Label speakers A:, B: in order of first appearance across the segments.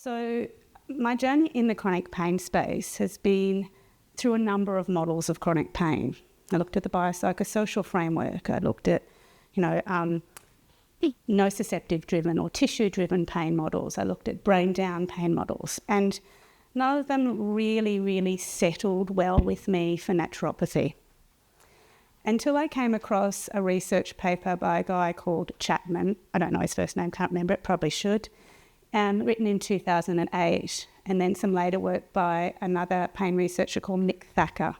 A: So my journey in the chronic pain space has been through a number of models of chronic pain. I looked at the biopsychosocial framework. I looked at, nociceptive-driven or tissue-driven pain models. I looked at brain-down pain models. And none of them really settled well with me for naturopathy. Until I came across a research paper by a guy called Chapman. I don't know his first name, can't remember it, probably should. Written in 2008, and then some later work by another pain researcher called Nick Thacker.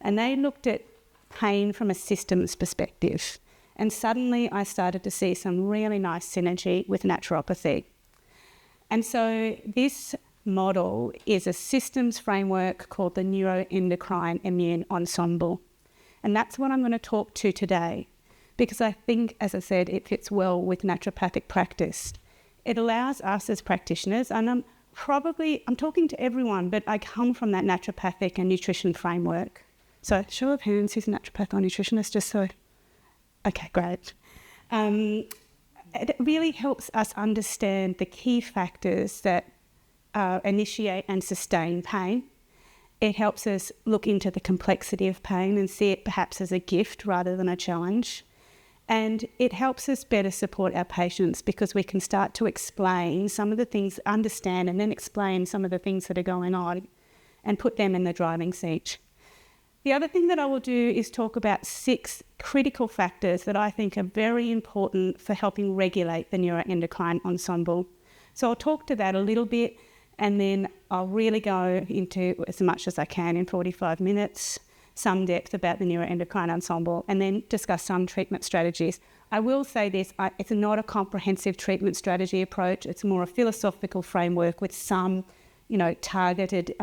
A: And they looked at pain from a systems perspective. And suddenly I started to see some really nice synergy with naturopathy. And so this model is a systems framework called the Neuroendocrine Immune Ensemble. And that's what I'm going to talk to today, because I think, as I said, it fits well with naturopathic practice. It allows us as practitioners, and I'm talking to everyone, but I come from that naturopathic and nutrition framework. So show of hands, who's a naturopath or nutritionist, just so. Okay, great. It really helps us understand the key factors that initiate and sustain pain. It helps us look into the complexity of pain and see it perhaps as a gift rather than a challenge. And it helps us better support our patients because we can start to explain some of the things, understand and then explain some of the things that are going on and put them in the driving seat. The other thing that I will do is talk about 6 critical factors that I think are very important for helping regulate the neuroendocrine ensemble. So I'll talk to that a little bit and then I'll really go into as much as I can in 45 minutes. Some depth about the neuroendocrine ensemble, and then discuss some treatment strategies. I will say this, it's not a comprehensive treatment strategy approach. It's more a philosophical framework with some, targeted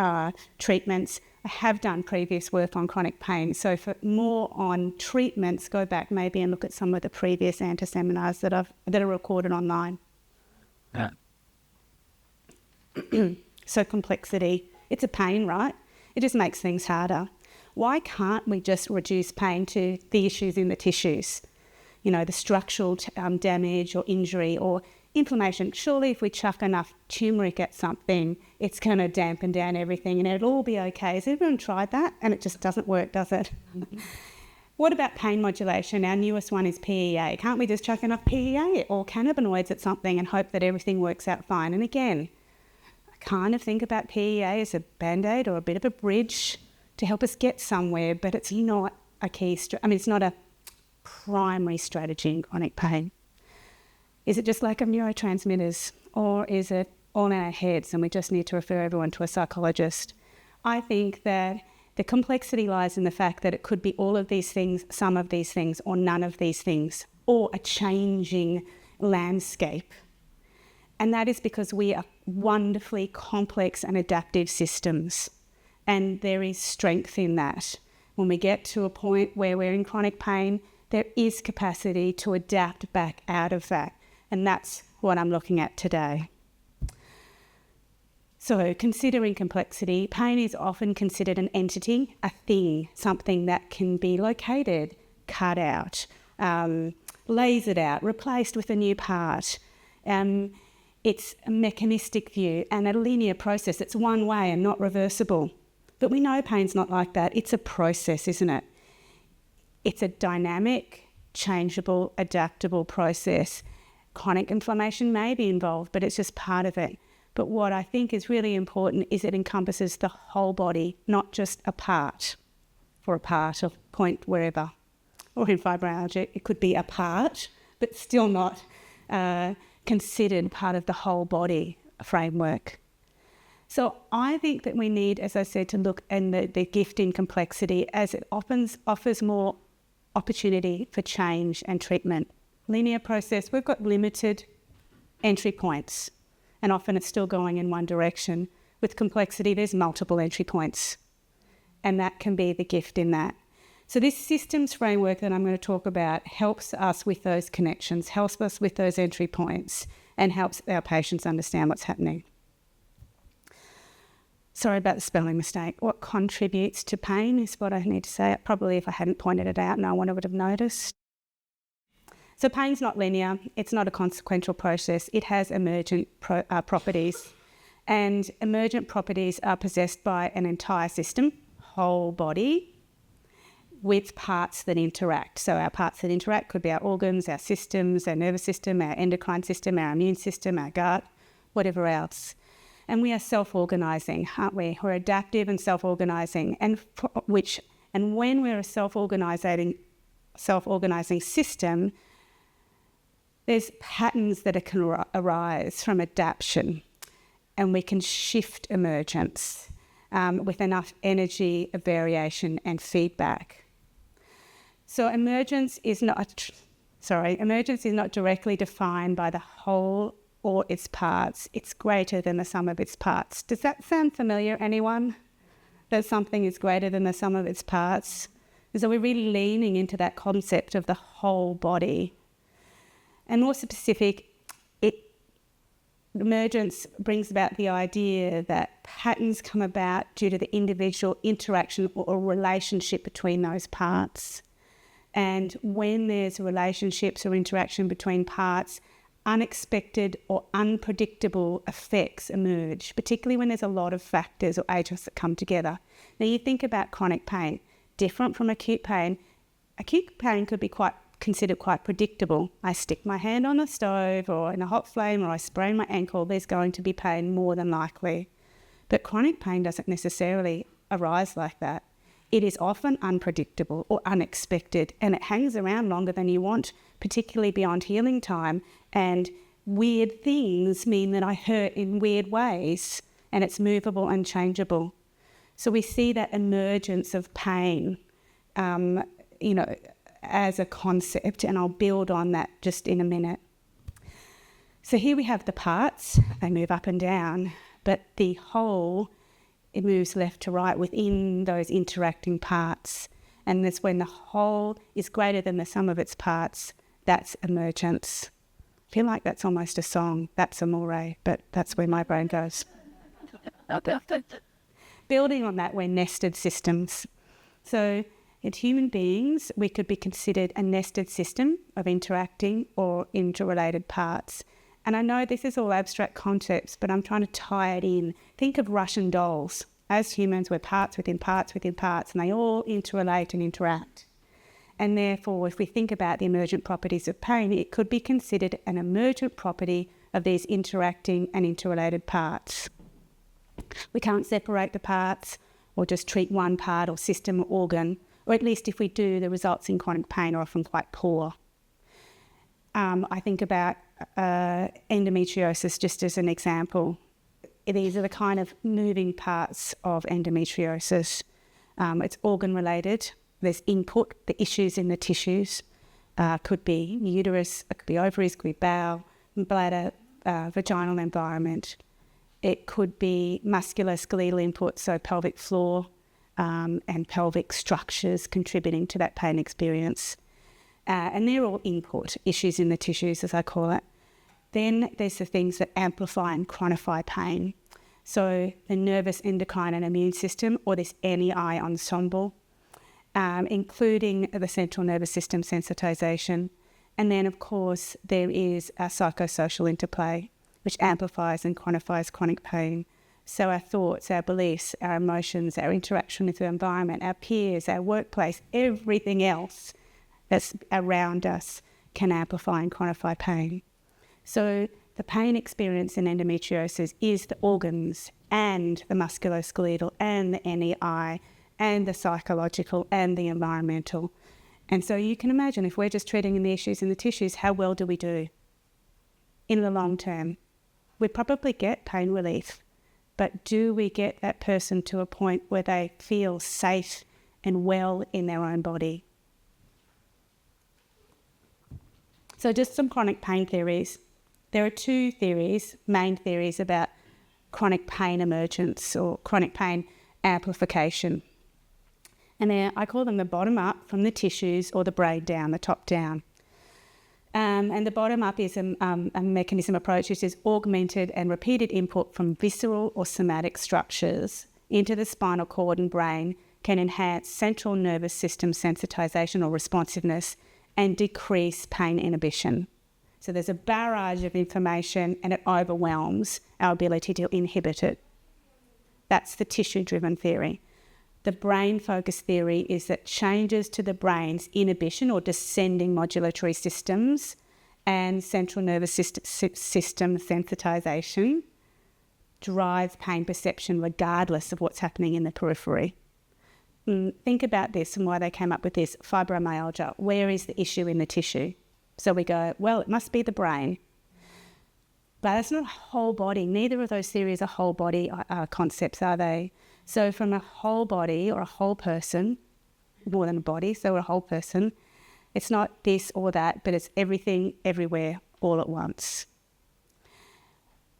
A: treatments. I have done previous work on chronic pain. So for more on treatments, go back maybe and look at some of the previous ANTA seminars that are recorded online.
B: Yeah.
A: So complexity, it's a pain, right? It just makes things harder. Why can't we just reduce pain to the issues in the tissues? The structural damage or injury or inflammation. Surely if we chuck enough turmeric at something, it's going to dampen down everything and it'll all be okay. Has everyone tried that? And it just doesn't work, does it? What about pain modulation? Our newest one is PEA. Can't we just chuck enough PEA or cannabinoids at something and hope that everything works out fine? And again, I kind of think about PEA as a band-aid or a bit of a bridge to help us get somewhere, but it's not a key, it's not a primary strategy in chronic pain. Is it just lack of neurotransmitters, or is it all in our heads and we just need to refer everyone to a psychologist? I think that the complexity lies in the fact that it could be all of these things, some of these things, or none of these things, or a changing landscape. And that is because we are wonderfully complex and adaptive systems. And there is strength in that. When we get to a point where we're in chronic pain, there is capacity to adapt back out of that. And that's what I'm looking at today. So considering complexity, pain is often considered an entity, a thing, something that can be located, cut out, lasered out, replaced with a new part. It's a mechanistic view and a linear process. It's one way and not reversible. But we know pain's not like that. It's a process, isn't it? It's a dynamic, changeable, adaptable process. Chronic inflammation may be involved, but it's just part of it. But what I think is really important is it encompasses the whole body, not just a part, or a part of point wherever. Or in fibromyalgia, it could be a part, but still not considered part of the whole body framework. So I think that we need, as I said, to look in the gift in complexity as it offers more opportunity for change and treatment. Linear process, we've got limited entry points and often it's still going in one direction. With complexity, there's multiple entry points and that can be the gift in that. So this systems framework that I'm going to talk about helps us with those connections, helps us with those entry points and helps our patients understand what's happening. Sorry about the spelling mistake. What contributes to pain is what I need to say. Probably if I hadn't pointed it out, no one would have noticed. So pain's not linear. It's not a consequential process. It has emergent properties. And emergent properties are possessed by an entire system, whole body, with parts that interact. So our parts that interact could be our organs, our systems, our nervous system, our endocrine system, our immune system, our gut, whatever else. And we are self-organising, aren't we? We're adaptive and self-organising, and when we're a self-organising system, there's patterns that can arise from adaptation, and we can shift emergence with enough energy, variation, and feedback. So emergence is not directly defined by the whole or its parts. It's greater than the sum of its parts. Does that sound familiar, anyone? That something is greater than the sum of its parts? So we're really leaning into that concept of the whole body. And more specific, emergence brings about the idea that patterns come about due to the individual interaction or relationship between those parts. And when there's relationships or interaction between parts, unexpected or unpredictable effects emerge, particularly when there's a lot of factors or agents that come together. Now you think about chronic pain, different from acute pain. Acute pain could be considered quite predictable. I stick my hand on the stove or in a hot flame, or I sprain my ankle, there's going to be pain more than likely. But chronic pain doesn't necessarily arise like that. It is often unpredictable or unexpected, and it hangs around longer than you want, particularly beyond healing time. And weird things mean that I hurt in weird ways, and it's movable and changeable. So we see that emergence of pain, as a concept, and I'll build on that just in a minute. So here we have the parts, they move up and down, but the whole, it moves left to right within those interacting parts. And that's when the whole is greater than the sum of its parts. That's emergence. I feel like that's almost a song. That's amore, but that's where my brain goes. Building on that, we're nested systems. So in human beings, we could be considered a nested system of interacting or interrelated parts. And I know this is all abstract concepts, but I'm trying to tie it in. Think of Russian dolls. As humans, we're parts within parts within parts, and they all interrelate and interact. And therefore, if we think about the emergent properties of pain, it could be considered an emergent property of these interacting and interrelated parts. We can't separate the parts or just treat one part or system or organ, or at least if we do, the results in chronic pain are often quite poor. I think about endometriosis just as an example. These are the kind of moving parts of endometriosis. It's organ related. There's input, the issues in the tissues. Could be uterus, it could be ovaries, could be bowel, bladder, vaginal environment. It could be musculoskeletal input, so pelvic floor and pelvic structures contributing to that pain experience. And they're all input, issues in the tissues, as I call it. Then there's the things that amplify and chronify pain. So the nervous, endocrine and immune system, or this NEI ensemble, including the central nervous system sensitization. And then, of course, there is a psychosocial interplay, which amplifies and quantifies chronic pain. So our thoughts, our beliefs, our emotions, our interaction with the environment, our peers, our workplace, everything else that's around us can amplify and quantify pain. So the pain experience in endometriosis is the organs and the musculoskeletal and the NEI and the psychological and the environmental. And so you can imagine, if we're just treating the issues in the tissues, how well do we do in the long term? We probably get pain relief, but do we get that person to a point where they feel safe and well in their own body? So just some chronic pain theories. There are two theories, main theories, about chronic pain emergence or chronic pain amplification. And I call them the bottom up from the tissues, or the brain down, the top down. And the bottom up is a mechanism approach which is augmented and repeated input from visceral or somatic structures into the spinal cord and brain can enhance central nervous system sensitization or responsiveness and decrease pain inhibition. So there's a barrage of information and it overwhelms our ability to inhibit it. That's the tissue-driven theory. The brain-focused theory is that changes to the brain's inhibition or descending modulatory systems and central nervous system sensitization drives pain perception regardless of what's happening in the periphery. Think about this and why they came up with this. Fibromyalgia, where is the issue in the tissue? So we go, well, it must be the brain. But it's not a whole body. Neither of those theories are whole body concepts, are they? So from a whole body or a whole person, more than a body, so a whole person, it's not this or that, but it's everything, everywhere, all at once.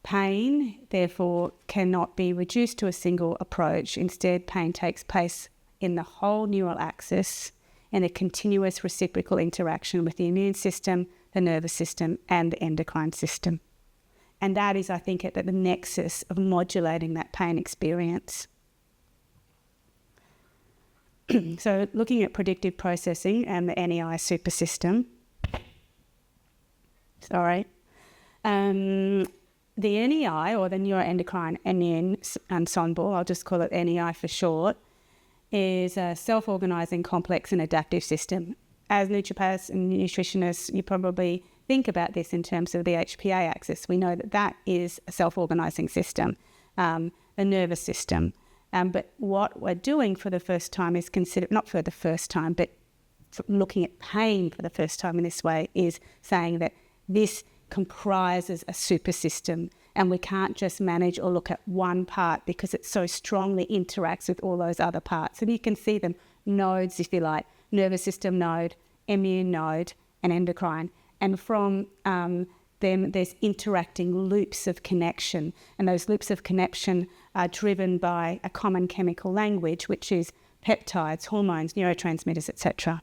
A: Pain, therefore, cannot be reduced to a single approach. Instead, pain takes place in the whole neural axis in a continuous reciprocal interaction with the immune system, the nervous system, and the endocrine system. And that is, I think, at the nexus of modulating that pain experience. So looking at predictive processing and the NEI super system. The NEI, or the neuroendocrine immune ensemble, I'll just call it NEI for short, is a self-organising, complex and adaptive system. As naturopaths and nutritionists, you probably think about this in terms of the HPA axis. We know that that is a self-organising system, the nervous system. But what we're doing for the first time is not for the first time, but looking at pain for the first time in this way is saying that this comprises a super system and we can't just manage or look at one part because it so strongly interacts with all those other parts. And you can see them, nodes, if you like, nervous system node, immune node, and endocrine. And from them, there's interacting loops of connection. And those loops of connection are driven by a common chemical language, which is peptides, hormones, neurotransmitters, etc.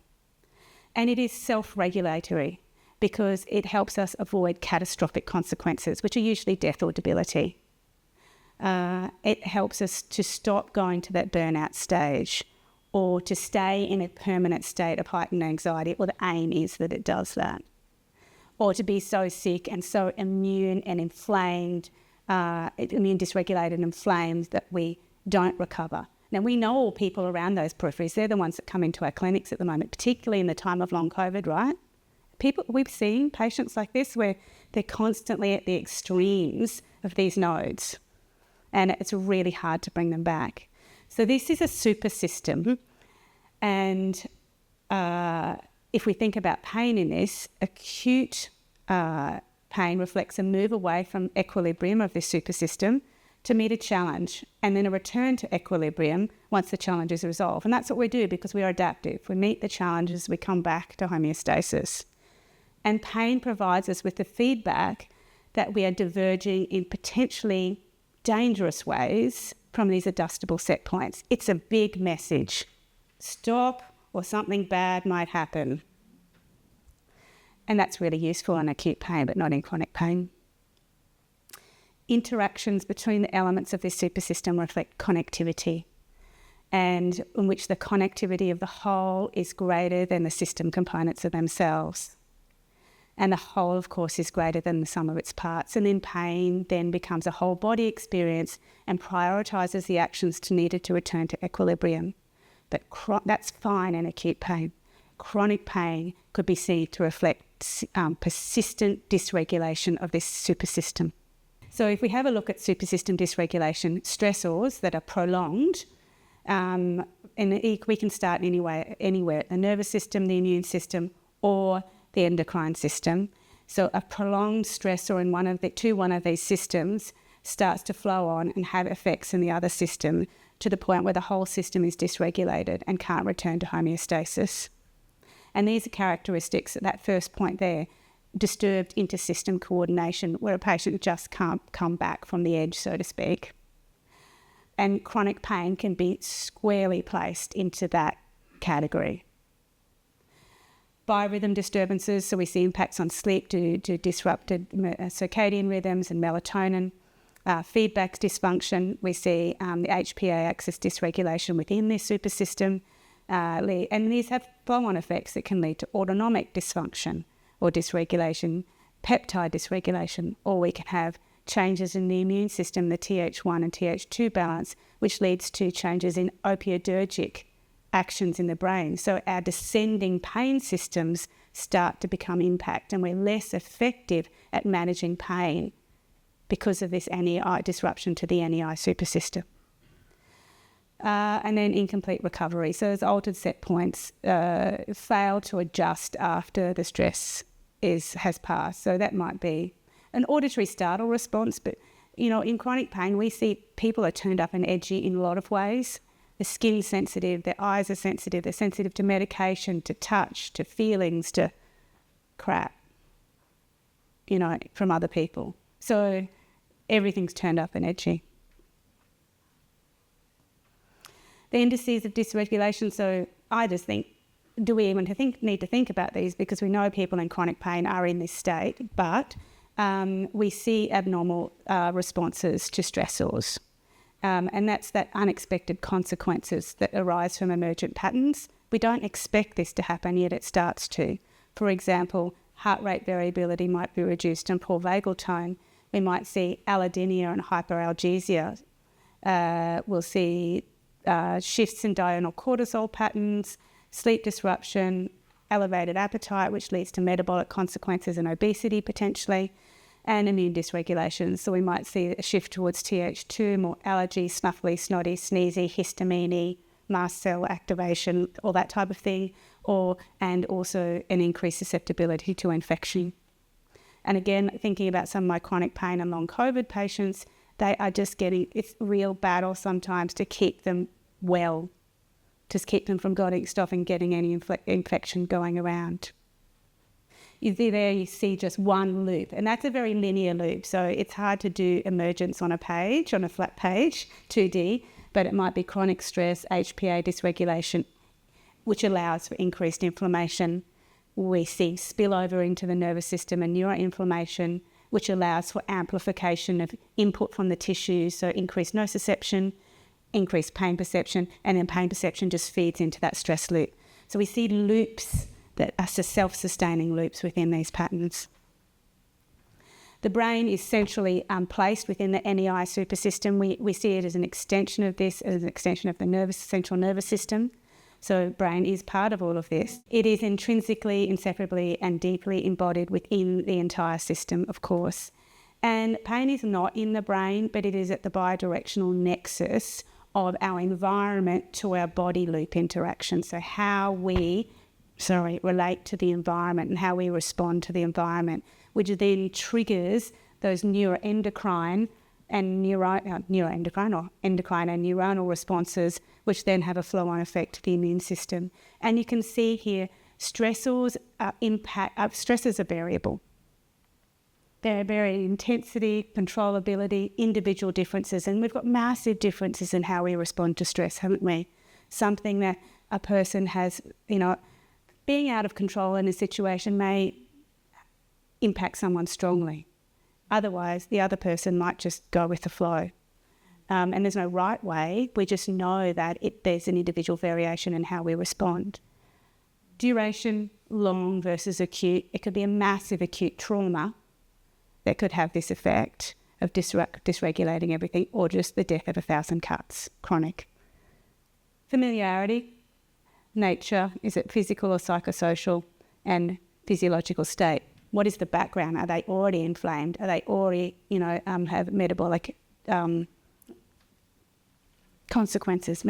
A: And it is self-regulatory because it helps us avoid catastrophic consequences, which are usually death or debility. It helps us to stop going to that burnout stage or to stay in a permanent state of heightened anxiety. Well, the aim is that it does that. Or to be so sick and so immune and inflamed, immune dysregulated and inflamed that we don't recover. Now, we know all people around those peripheries. They're the ones that come into our clinics at the moment, particularly in the time of long COVID, right? We've seen patients like this where they're constantly at the extremes of these nodes and it's really hard to bring them back. So this is a super system, and if we think about pain in this, acute pain reflects a move away from equilibrium of this super system to meet a challenge and then a return to equilibrium once the challenge is resolved. And that's what we do because we are adaptive. We meet the challenges, we come back to homeostasis. And pain provides us with the feedback that we are diverging in potentially dangerous ways from these adjustable set points. It's a big message. Stop or something bad might happen. And that's really useful in acute pain, but not in chronic pain. Interactions between the elements of this super system reflect connectivity, and in which the connectivity of the whole is greater than the system components of themselves. And the whole, of course, is greater than the sum of its parts. And then pain then becomes a whole body experience and prioritises the actions needed to return to equilibrium. But that's fine in acute pain. Chronic pain could be seen to reflect persistent dysregulation of this super system. So if we have a look at super system dysregulation, stressors that are prolonged, and we can start anywhere, the nervous system, the immune system, or the endocrine system. So a prolonged stressor in one of these systems starts to flow on and have effects in the other system to the point where the whole system is dysregulated and can't return to homeostasis. And these are characteristics at that first point there, disturbed intersystem coordination, where a patient just can't come back from the edge, so to speak. And chronic pain can be squarely placed into that category. Biorhythm disturbances, so we see impacts on sleep due to disrupted circadian rhythms and melatonin. Feedback dysfunction, we see the HPA axis dysregulation within this super system, and these have flow-on effects that can lead to autonomic dysfunction or dysregulation, peptide dysregulation, or we can have changes in the immune system, the Th1 and Th2 balance, which leads to changes in opioidergic actions in the brain. So our descending pain systems start to become impacted, and we're less effective at managing pain because of this NEI disruption to the NEI supersystem. And then incomplete recovery. So as altered set points fail to adjust after the stress has passed. So that might be an auditory startle response, but in chronic pain we see people are turned up and edgy in a lot of ways. The skin's sensitive, their eyes are sensitive, they're sensitive to medication, to touch, to feelings, to crap, from other people. So everything's turned up and edgy. The indices of dysregulation, so I just think, do we even need to think about these? Because we know people in chronic pain are in this state, but we see abnormal responses to stressors. And that's that unexpected consequences that arise from emergent patterns. We don't expect this to happen, yet it starts to. For example, heart rate variability might be reduced and poor vagal tone. We might see allodynia and hyperalgesia. We'll see shifts in diurnal cortisol patterns, sleep disruption, elevated appetite, which leads to metabolic consequences and obesity potentially, and immune dysregulation. So we might see a shift towards Th2, more allergy, snuffly, snotty, sneezy, histamine, mast cell activation, all that type of thing, and also an increased susceptibility to infection. And again, thinking about some of my chronic pain and long COVID patients, they are just it's real battle sometimes to keep them well, to keep them from stopping getting any infection going around. You see just one loop, and that's a very linear loop. So it's hard to do emergence on a flat page, 2D, but it might be chronic stress, HPA dysregulation, which allows for increased inflammation. We see spillover into the nervous system and neuroinflammation, which allows for amplification of input from the tissues, so increased nociception, increased pain perception, and then pain perception just feeds into that stress loop. So we see loops that are self-sustaining loops within these patterns. The brain is centrally placed within the NEI supersystem. We see it as an extension of this, as an extension of the central nervous system. So brain is part of all of this. It is intrinsically, inseparably and deeply embodied within the entire system, of course. And pain is not in the brain, but it is at the bidirectional nexus of our environment to our body loop interaction. So how we relate to the environment and how we respond to the environment, which then triggers those neuroendocrine and neuronal responses, which then have a flow-on effect to the immune system. And you can see here, stressors are variable. They're very intensity, controllability, individual differences, and we've got massive differences in how we respond to stress, haven't we? Something that a person has, being out of control in a situation may impact someone strongly. Otherwise, the other person might just go with the flow. And there's no right way. We just know that there's an individual variation in how we respond. Duration, long versus acute. It could be a massive acute trauma that could have this effect of dysregulating everything, or just the death of 1,000 cuts, chronic. Familiarity, nature, is it physical or psychosocial, and physiological state. What is the background? Are they already inflamed? Are they already, have metabolic consequences?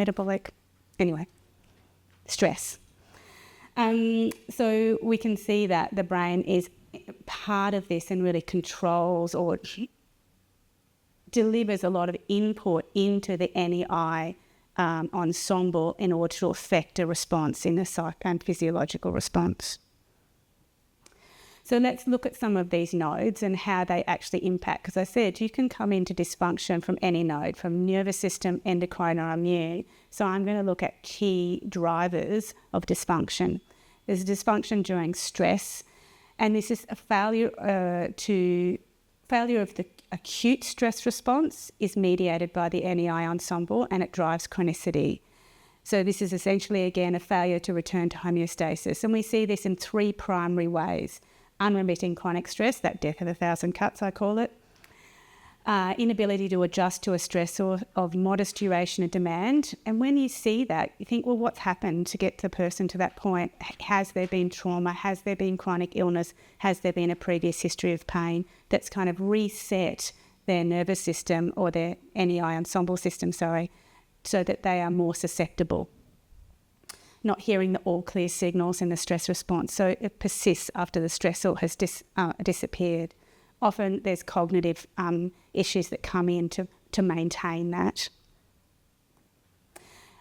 A: Stress. So we can see that the brain is part of this and really controls or delivers a lot of input into the NEI ensemble in order to affect a response in the psych and physiological response. So let's look at some of these nodes and how they actually impact. Because I said you can come into dysfunction from any node, from nervous system, endocrine or immune. So I'm going to look at key drivers of dysfunction. There's dysfunction during stress, and this is a failure of the acute stress response is mediated by the NEI ensemble, and it drives chronicity. So this is essentially, again, a failure to return to homeostasis. And we see this in three primary ways. unremitting chronic stress, that death of 1,000 cuts I call it, inability to adjust to a stressor of modest duration and demand. And when you see that, you think, well, what's happened to get the person to that point? Has there been trauma? Has there been chronic illness? Has there been a previous history of pain that's kind of reset their nervous system or their NEI ensemble system, so that they are more susceptible? Not hearing the all clear signals in the stress response. So it persists after the stressor has disappeared. Often there's cognitive issues that come in to maintain that.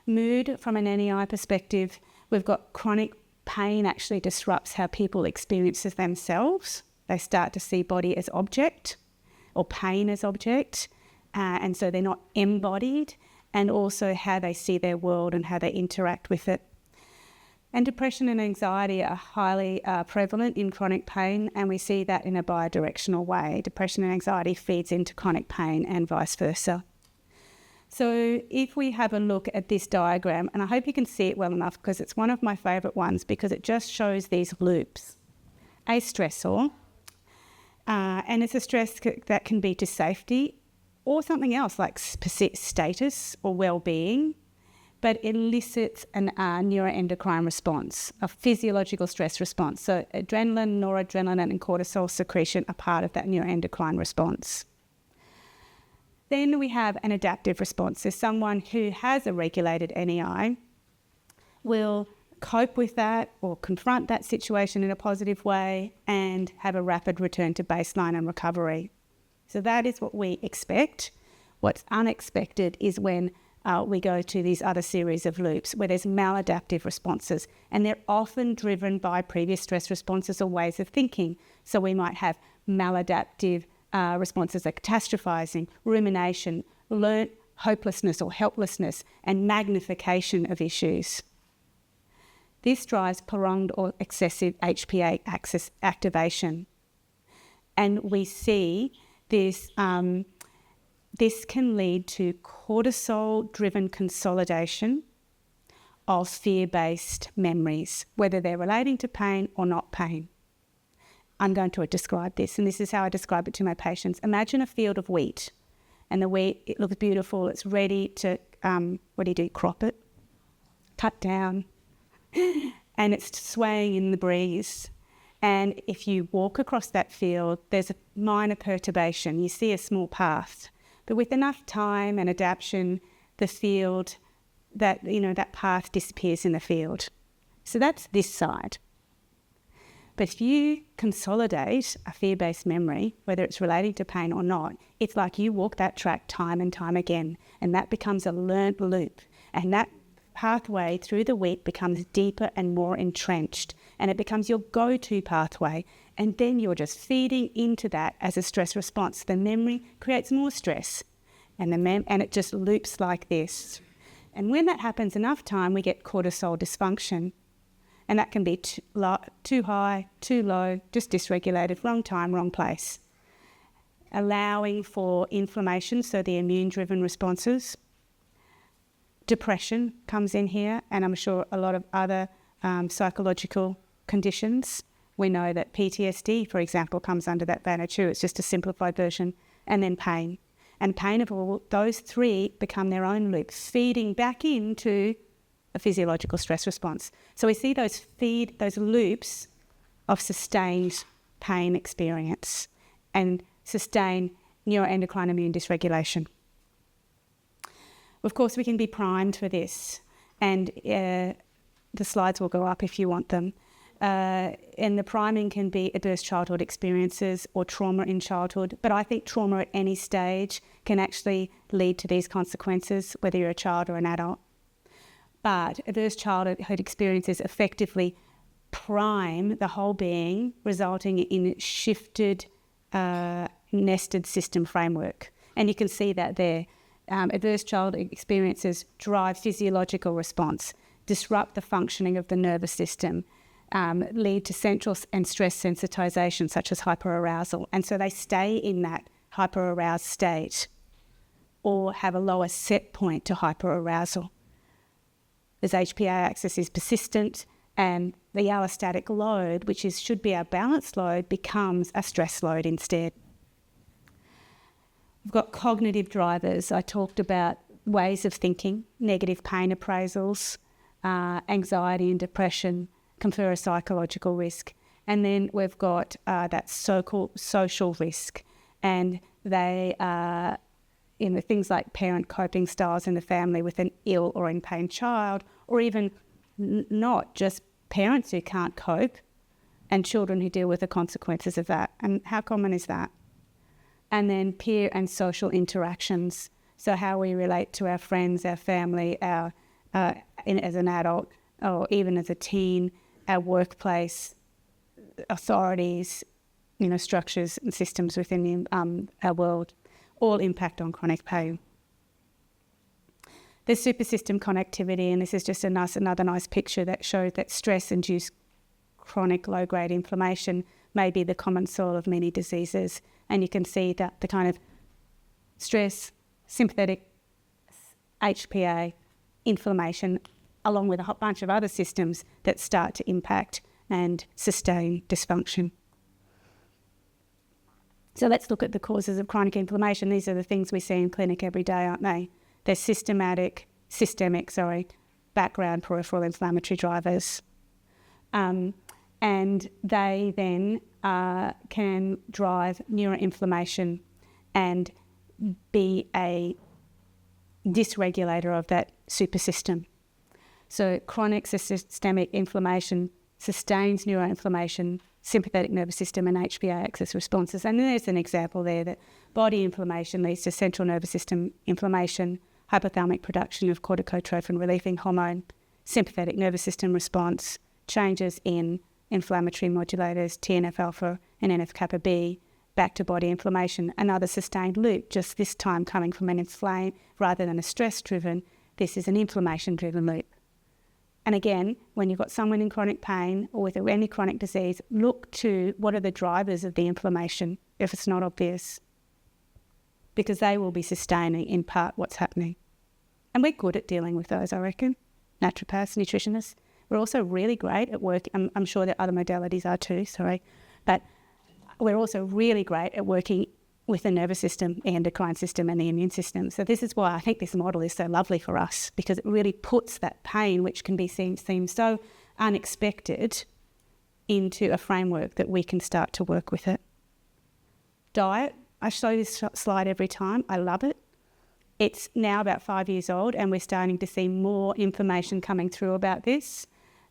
A: Mood, from an NEI perspective, we've got chronic pain actually disrupts how people experience themselves. They start to see body as object or pain as object, and so they're not embodied, and also how they see their world and how they interact with it. And depression and anxiety are highly prevalent in chronic pain, and we see that in a bidirectional way. Depression and anxiety feeds into chronic pain and vice versa. So if we have a look at this diagram, and I hope you can see it well enough because it's one of my favourite ones because it just shows these loops. A stressor, and it's a stress that can be to safety or something else like status or well-being, but elicits an neuroendocrine response, a physiological stress response. So adrenaline, noradrenaline and cortisol secretion are part of that neuroendocrine response. Then we have an adaptive response. So someone who has a regulated NEI will cope with that or confront that situation in a positive way and have a rapid return to baseline and recovery. So that is what we expect. What's unexpected is when we go to these other series of loops where there's maladaptive responses, and they're often driven by previous stress responses or ways of thinking. So we might have maladaptive responses like catastrophizing, rumination, learnt hopelessness or helplessness, and magnification of issues. This drives prolonged or excessive HPA axis activation. And we see this this can lead to cortisol-driven consolidation of fear-based memories, whether they're relating to pain or not pain. I'm going to describe this, and this is how I describe it to my patients. Imagine a field of wheat, and the wheat, it looks beautiful, it's ready to, crop it, cut down, and it's swaying in the breeze. And if you walk across that field, there's a minor perturbation. You see a small path. But with enough time and adaptation, the field, that path disappears in the field. So that's this side. But if you consolidate a fear-based memory, whether it's relating to pain or not, it's like you walk that track time and time again, and that becomes a learnt loop. And that pathway through the wheat becomes deeper and more entrenched, and it becomes your go-to pathway. And then you're just feeding into that as a stress response. The memory creates more stress, and it just loops like this. And when that happens enough time, we get cortisol dysfunction. And that can be too high, too low, just dysregulated, wrong time, wrong place. Allowing for inflammation, so the immune-driven responses. Depression comes in here, and I'm sure a lot of other psychological conditions. We know that PTSD, for example, comes under that banner too. It's just a simplified version. And then pain. And pain of all those three become their own loop, feeding back into a physiological stress response. So we see those loops of sustained pain experience and sustained neuroendocrine immune dysregulation. Of course, we can be primed for this, and the slides will go up if you want them. And the priming can be adverse childhood experiences or trauma in childhood, but I think trauma at any stage can actually lead to these consequences, whether you're a child or an adult. But adverse childhood experiences effectively prime the whole being, resulting in shifted, nested system framework. And you can see that there. Adverse childhood experiences drive physiological response, disrupt the functioning of the nervous system, lead to central and stress sensitization, such as hyperarousal. And so they stay in that hyperaroused state or have a lower set point to hyperarousal. As HPA axis is persistent and the allostatic load, which should be our balanced load, becomes a stress load instead. We've got cognitive drivers. I talked about ways of thinking, negative pain appraisals, anxiety and depression confer a psychological risk. And then we've got that so-called social risk, and they are things like parent coping styles in the family with an ill or in pain child, or even not just parents who can't cope and children who deal with the consequences of that. And how common is that? And then peer and social interactions. So how we relate to our friends, our family, as an adult, or even as a teen, our workplace, authorities, structures and systems within our world, all impact on chronic pain. There's super system connectivity, and this is just another nice picture that shows that stress-induced chronic low-grade inflammation may be the common soil of many diseases. And you can see that the kind of stress, sympathetic, HPA, inflammation, along with a whole bunch of other systems that start to impact and sustain dysfunction. So let's look at the causes of chronic inflammation. These are the things we see in clinic every day, aren't they? They're systemic, background peripheral inflammatory drivers. And they then can drive neuroinflammation and be a dysregulator of that super system. So chronic systemic inflammation sustains neuroinflammation, sympathetic nervous system and HPA axis responses. And there's an example there that body inflammation leads to central nervous system inflammation, hypothalamic production of corticotrophin relieving hormone, sympathetic nervous system response, changes in inflammatory modulators, TNF-alpha and NF-kappa B, back to body inflammation, another sustained loop, just this time coming from an inflamed rather than a stress-driven. This is an inflammation-driven loop. And again, when you've got someone in chronic pain or with any chronic disease, look to what are the drivers of the inflammation if it's not obvious, because they will be sustaining in part what's happening. And we're good at dealing with those, I reckon. Naturopaths, nutritionists. We're also really great at work. I'm sure that other modalities are too, but we're also really great at working with the nervous system, the endocrine system and the immune system. So this is why I think this model is so lovely for us, because it really puts that pain, which can be seem so unexpected, into a framework that we can start to work with it. Diet. I show this slide every time. I love it. It's now about 5 years old, and we're starting to see more information coming through about this,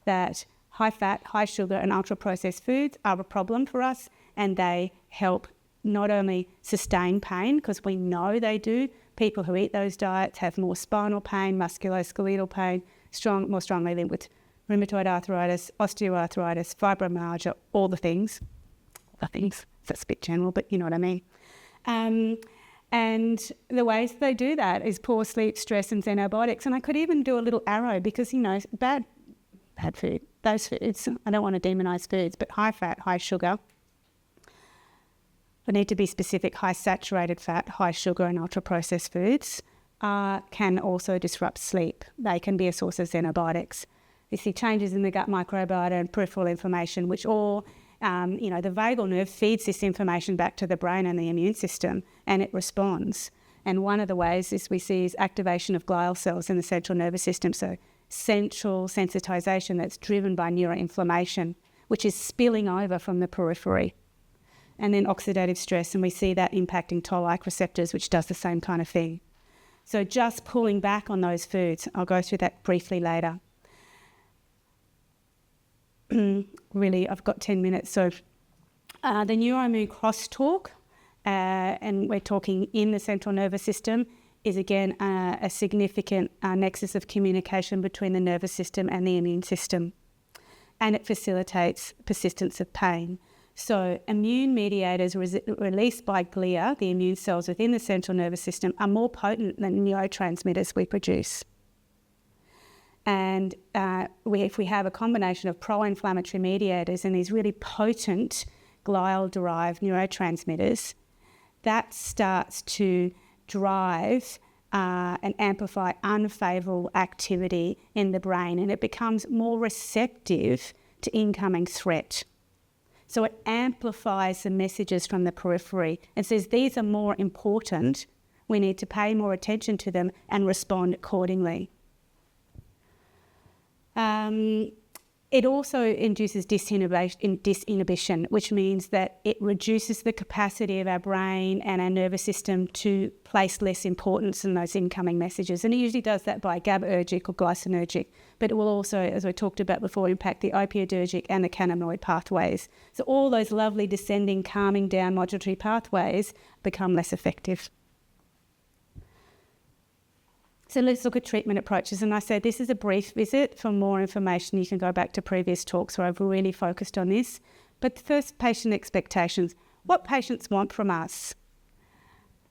A: that high fat, high sugar and ultra-processed foods are a problem for us, and they help not only sustain pain, because we know they do. People who eat those diets have more spinal pain, musculoskeletal pain, more strongly linked with rheumatoid arthritis, osteoarthritis, fibromyalgia, all the things. That's a bit general, but you know what I mean. And the ways they do that is poor sleep, stress and xenobiotics. And I could even do a little arrow because, bad food, those foods, I don't want to demonise foods, but high fat, high sugar, I need to be specific, high saturated fat, high sugar and ultra-processed foods can also disrupt sleep. They can be a source of xenobiotics. You see changes in the gut microbiota and peripheral inflammation, which all, the vagal nerve feeds this information back to the brain and the immune system, and it responds. And one of the ways we see is activation of glial cells in the central nervous system. So central sensitization that's driven by neuroinflammation, which is spilling over from the periphery. And then oxidative stress, and we see that impacting toll-like receptors, which does the same kind of thing. So just pulling back on those foods, I'll go through that briefly later. Really, I've got 10 minutes. So the neuroimmune crosstalk, and we're talking in the central nervous system, is again a significant nexus of communication between the nervous system and the immune system. And it facilitates persistence of pain. So immune mediators released by glia, the immune cells within the central nervous system, are more potent than neurotransmitters we produce. And if we have a combination of pro-inflammatory mediators and these really potent glial-derived neurotransmitters, that starts to drive and amplify unfavourable activity in the brain, and it becomes more receptive to incoming threat. So it amplifies the messages from the periphery and says these are more important, we need to pay more attention to them and respond accordingly. It also induces disinhibition, which means that it reduces the capacity of our brain and our nervous system to place less importance in those incoming messages. And it usually does that by GABAergic or glycinergic, but it will also, as I talked about before, impact the opioidergic and the cannabinoid pathways. So all those lovely descending, calming down modulatory pathways become less effective. So let's look at treatment approaches. And I said this is a brief visit. For more information, you can go back to previous talks where I've really focused on this. But first, patient expectations. What patients want from us?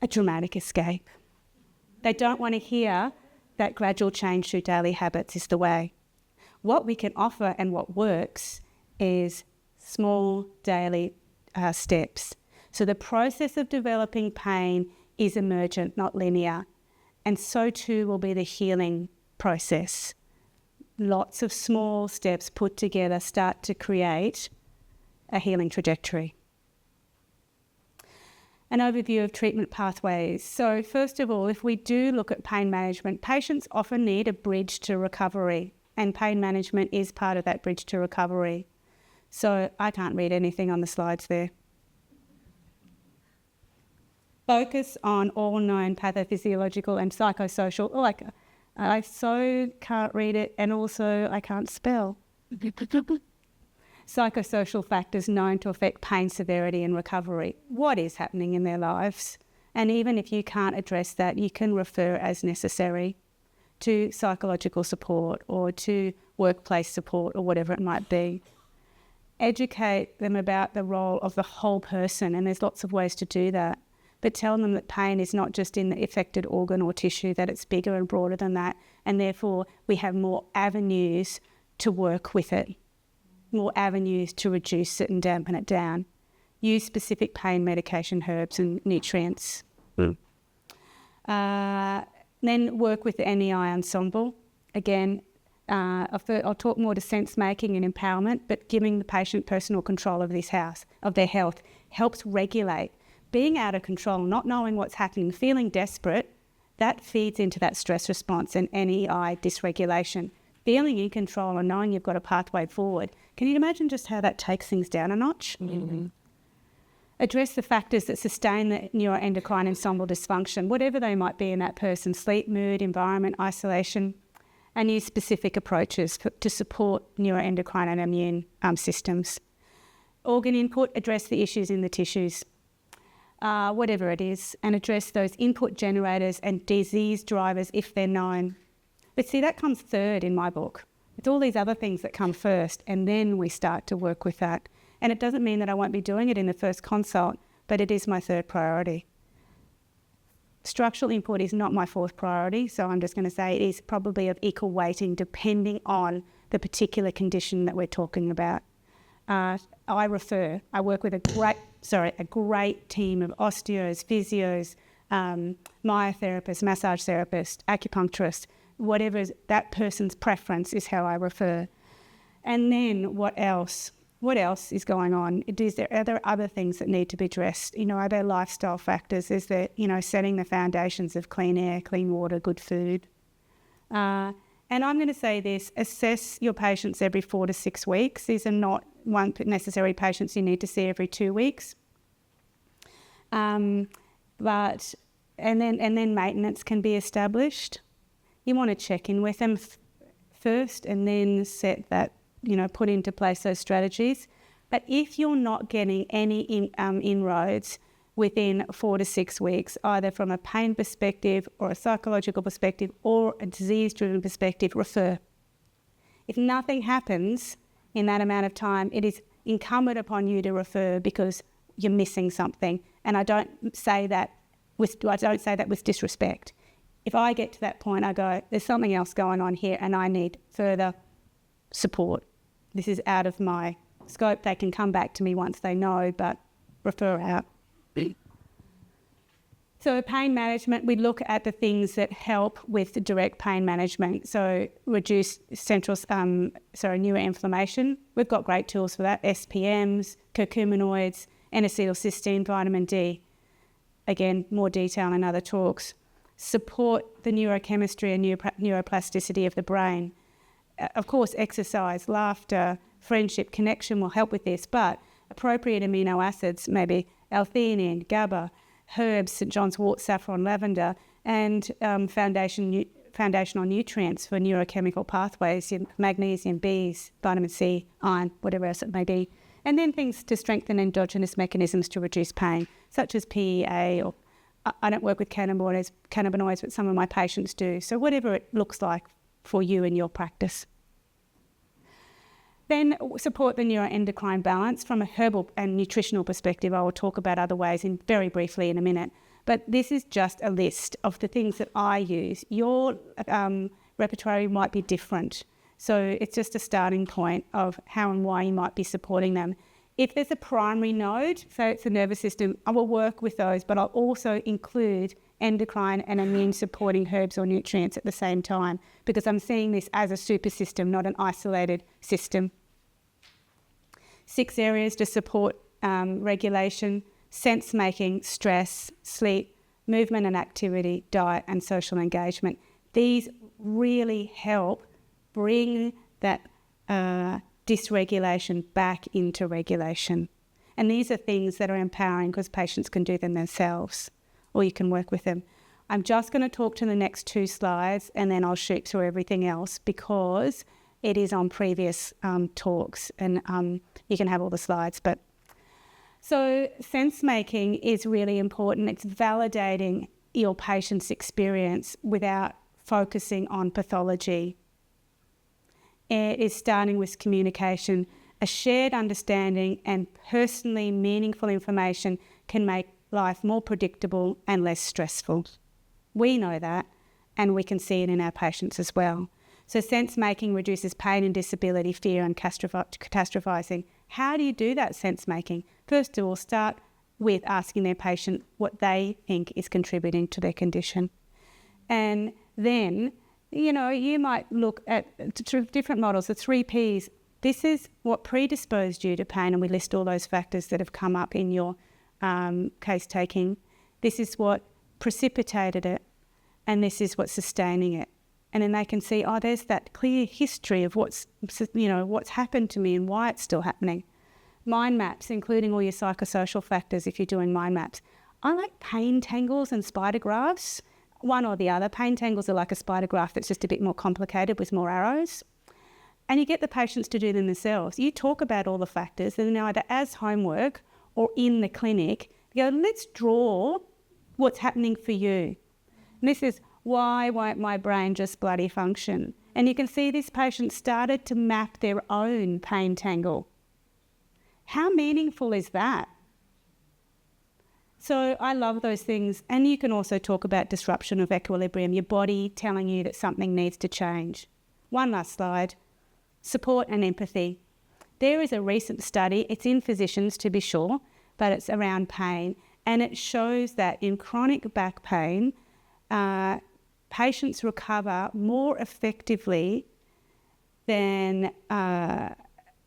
A: A dramatic escape. They don't want to hear that gradual change through daily habits is the way. What we can offer and what works is small daily steps. So the process of developing pain is emergent, not linear. And so too will be the healing process. Lots of small steps put together start to create a healing trajectory. An overview of treatment pathways. So first of all, if we do look at pain management, patients often need a bridge to recovery, and pain management is part of that bridge to recovery. So I can't read anything on the slides there. Focus on all known pathophysiological and psychosocial. I so can't read it, and also I can't spell. Psychosocial factors known to affect pain severity and recovery. What is happening in their lives? And even if you can't address that, you can refer as necessary to psychological support or to workplace support or whatever it might be. Educate them about the role of the whole person, and there's lots of ways to do that. But tell them that pain is not just in the affected organ or tissue, that it's bigger and broader than that, and therefore we have more avenues to work with it, more avenues to reduce it and dampen it down. Use specific pain medication, herbs and nutrients. Then work with the NEI ensemble. Again, I'll talk more to sense making and empowerment, but giving the patient personal control of their health helps regulate. Being out of control, not knowing what's happening, feeling desperate, that feeds into that stress response and NEI dysregulation. Feeling in control and knowing you've got a pathway forward. Can you imagine just how that takes things down a notch? Mm-hmm. Address the factors that sustain the neuroendocrine ensemble dysfunction, whatever they might be in that person: sleep, mood, environment, isolation, and use specific approaches to support neuroendocrine and immune systems. Organ input, address the issues in the tissues. Whatever it is, and address those input generators and disease drivers if they're known. But see, that comes third in my book. It's all these other things that come first, and then we start to work with that. And it doesn't mean that I won't be doing it in the first consult, but it is my third priority. Structural input is not my fourth priority, so I'm just going to say it is probably of equal weighting depending on the particular condition that we're talking about. I work with a great team of osteos, physios, myotherapists, massage therapists, acupuncturists, whatever that person's preference is how I refer. And then what else? What else is going on? Are there other things that need to be addressed? Are there lifestyle factors? Is there, setting the foundations of clean air, clean water, good food? And I'm going to say this: assess your patients every 4 to 6 weeks. These are not necessary patients you need to see every 2 weeks. Then maintenance can be established. You want to check in with them first, and then set that, put into place those strategies. But if you're not getting any inroads within 4 to 6 weeks, either from a pain perspective or a psychological perspective or a disease-driven perspective, refer. If nothing happens in that amount of time, it is incumbent upon you to refer because you're missing something. And I don't say that with disrespect. If I get to that point, I go, there's something else going on here and I need further support. This is out of my scope. They can come back to me once they know, but refer out. So pain management, we look at the things that help with the direct pain management. So reduce neuroinflammation. We've got great tools for that. SPMs, curcuminoids, N-acetylcysteine, vitamin D. Again, more detail in other talks. Support the neurochemistry and neuroplasticity of the brain. Of course, exercise, laughter, friendship, connection will help with this, but appropriate amino acids, maybe L-theanine, GABA, herbs, St. John's wort, saffron, lavender, and foundational nutrients for neurochemical pathways, magnesium, Bs, vitamin C, iron, whatever else it may be. And then things to strengthen endogenous mechanisms to reduce pain, such as PEA, or I don't work with cannabinoids, but some of my patients do. So whatever it looks like for you in your practice. Then support the neuroendocrine balance from a herbal and nutritional perspective. I will talk about other ways very briefly in a minute. But this is just a list of the things that I use. Your repertoire might be different. So it's just a starting point of how and why you might be supporting them. If there's a primary node, so it's the nervous system, I will work with those, but I'll also include endocrine and immune supporting herbs or nutrients at the same time, because I'm seeing this as a super system, not an isolated system. 6 areas to support regulation: sense making, stress, sleep, movement and activity, diet and social engagement. These really help bring that dysregulation back into regulation. And these are things that are empowering because patients can do them themselves, or you can work with them. I'm just going to talk to the next 2 slides and then I'll shoot through everything else because it is on previous talks, and you can have all the slides. But so sense making is really important. It's validating your patient's experience without focusing on pathology. It is starting with communication. A shared understanding and personally meaningful information can make life more predictable and less stressful. We know that, and we can see it in our patients as well. So sense making reduces pain and disability, fear and catastrophizing. How do you do that sense making? First of all, start with asking their patient what they think is contributing to their condition. And then, you might look at different models, the 3 Ps. This is what predisposed you to pain, and we list all those factors that have come up in your case taking. This is what precipitated it, and this is what's sustaining it. And then they can see, there's that clear history of what's happened to me and why it's still happening. Mind maps, including all your psychosocial factors if you're doing mind maps. I like pain tangles and spider graphs, one or the other. Pain tangles are like a spider graph that's just a bit more complicated with more arrows. And you get the patients to do them themselves. You talk about all the factors, and then either as homework or in the clinic, you go, let's draw what's happening for you. And this is, why won't my brain just bloody function? And you can see this patient started to map their own pain tangle. How meaningful is that? So I love those things. And you can also talk about disruption of equilibrium, your body telling you that something needs to change. One last slide. Support and empathy. There is a recent study, it's in physicians to be sure, but it's around pain. And it shows that in chronic back pain, patients recover more effectively than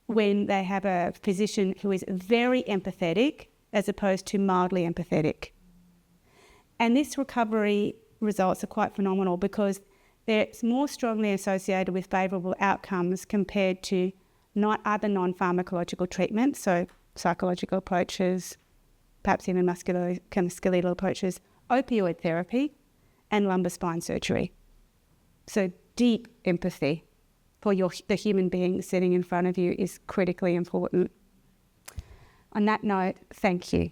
A: when they have a physician who is very empathetic as opposed to mildly empathetic. And this recovery results are quite phenomenal because it's more strongly associated with favourable outcomes compared to other non-pharmacological treatments, so psychological approaches, perhaps even musculoskeletal approaches, opioid therapy, and lumbar spine surgery. So deep empathy for the human being sitting in front of you is critically important. On that note, thank you.